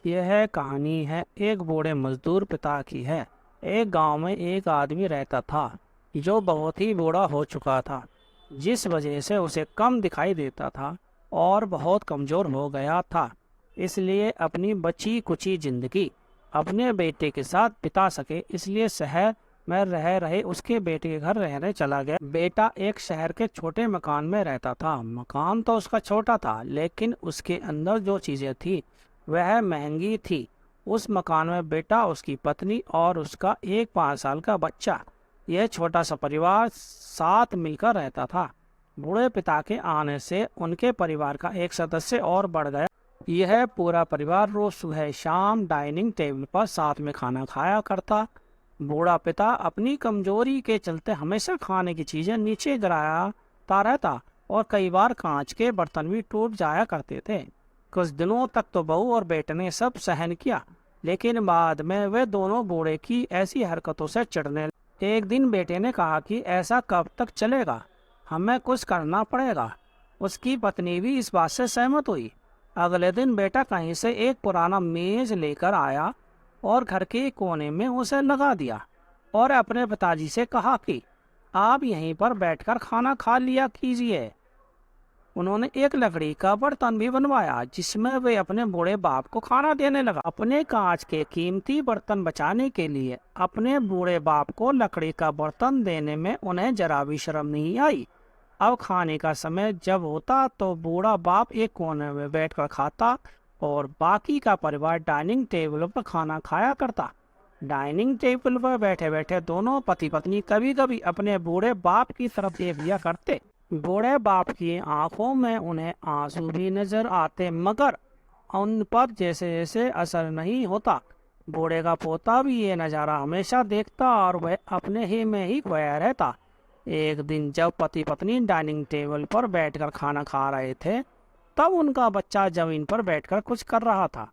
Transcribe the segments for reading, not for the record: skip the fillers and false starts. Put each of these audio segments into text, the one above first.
यह कहानी है एक बूढ़े मजदूर पिता की है। एक गांव में एक आदमी रहता था जो बहुत ही बूढ़ा हो चुका था, जिस वजह से उसे कम दिखाई देता था और बहुत कमजोर हो गया था। इसलिए अपनी बची कुची जिंदगी अपने बेटे के साथ बिता सके, इसलिए शहर में रह रहे उसके बेटे के घर रहने चला गया। बेटा एक शहर के छोटे मकान में रहता था। मकान तो उसका छोटा था, लेकिन उसके अंदर जो चीजें थी वह महंगी थी। उस मकान में बेटा, उसकी पत्नी और उसका एक 5 साल का बच्चा, यह छोटा सा परिवार साथ मिलकर रहता था। बूढ़े पिता के आने से उनके परिवार का एक सदस्य और बढ़ गया। यह पूरा परिवार रोज सुबह शाम डाइनिंग टेबल पर साथ में खाना खाया करता। बूढ़ा पिता अपनी कमजोरी के चलते हमेशा खाने की चीजें नीचे गिराता रहता और कई बार कांच के बर्तन भी टूट जाया करते थे। कुछ दिनों तक तो बहू और बेटे ने सब सहन किया, लेकिन बाद में वे दोनों बूढ़े की ऐसी हरकतों से चिढ़ने लगे। एक दिन बेटे ने कहा कि ऐसा कब तक चलेगा, हमें कुछ करना पड़ेगा। उसकी पत्नी भी इस बात से सहमत हुई। अगले दिन बेटा कहीं से एक पुराना मेज लेकर आया और घर के कोने में उसे लगा दिया और अपने पिताजी से कहा कि आप यहीं पर बैठकर खाना खा लिया कीजिए। उन्होंने एक लकड़ी का बर्तन भी बनवाया जिसमें वे अपने बूढ़े बाप को खाना देने लगा। अपने कांच के कीमती बर्तन बचाने के लिए अपने बूढ़े बाप को लकड़ी का बर्तन देने में उन्हें जरा भी शर्म नहीं आई। अब खाने का समय जब होता तो बूढ़ा बाप एक कोने में बैठकर खाता और बाकी का परिवार डाइनिंग टेबल पर खाना खाया करता। डाइनिंग टेबल पर बैठे बैठे दोनों पति पत्नी कभी कभी अपने बूढ़े बाप की तरफ देख लिया करते। बूढ़े बाप की आंखों में उन्हें आंसू भी नजर आते, मगर उन पर जैसे जैसे असर नहीं होता। बूढ़े का पोता भी ये नज़ारा हमेशा देखता और वह अपने ही में ही खोया रहता। एक दिन जब पति पत्नी डाइनिंग टेबल पर बैठकर खाना खा रहे थे, तब उनका बच्चा जमीन पर बैठकर कुछ कर रहा था।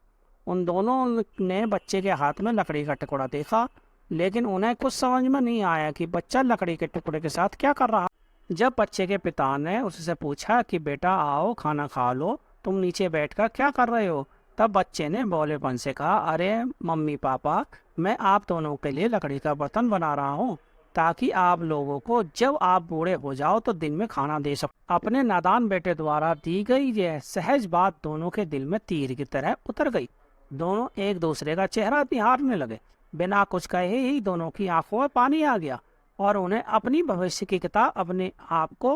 उन दोनों ने बच्चे के हाथ में लकड़ी का टुकड़ा देखा, लेकिन उन्हें कुछ समझ में नहीं आया कि बच्चा लकड़ी के टुकड़े के साथ क्या कर रहा। जब बच्चे के पिता ने उससे पूछा कि बेटा आओ खाना खा लो, तुम नीचे बैठकर क्या कर रहे हो, तब बच्चे ने भोलेपन से कहा, अरे मम्मी पापा, मैं आप दोनों के लिए लकड़ी का बर्तन बना रहा हूँ ताकि आप लोगों को जब आप बूढ़े हो जाओ तो दिन में खाना दे सको। अपने नादान बेटे द्वारा दी गई यह सहज बात दोनों के दिल में तीर की तरह उतर गई। दोनों एक दूसरे का चेहरा निहारने लगे। बिना कुछ कहे ही दोनों की आंखों में पानी आ गया और उन्हें अपनी भविष्य की किताब अपने आप को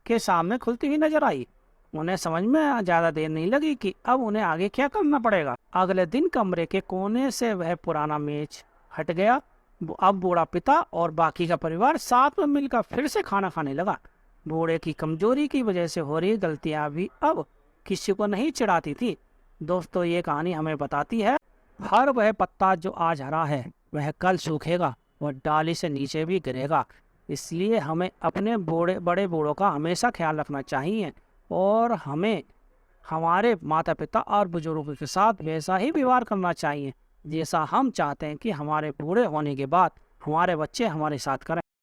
के सामने खुलती हुई नजर आई। उन्हें समझ में ज्यादा देर नहीं लगी कि अब उन्हें आगे क्या करना पड़ेगा। अगले दिन कमरे के कोने से वह पुराना मेज हट गया। अब बूढ़ा पिता और बाकी का परिवार साथ में मिलकर फिर से खाना खाने लगा। बूढ़े की कमजोरी की वजह से हो रही गलतियां भी अब किसी को नहीं चिढ़ाती थी। दोस्तों, ये कहानी हमें बताती है, हर वह पत्ता जो आज हरा है वह कल सूखेगा और डाली से नीचे भी गिरेगा। इसलिए हमें अपने बड़े बूढ़ों का हमेशा ख्याल रखना चाहिए और हमें हमारे माता पिता और बुजुर्गों के साथ वैसा ही व्यवहार करना चाहिए जैसा हम चाहते हैं कि हमारे बूढ़े होने के बाद हमारे बच्चे हमारे साथ करें।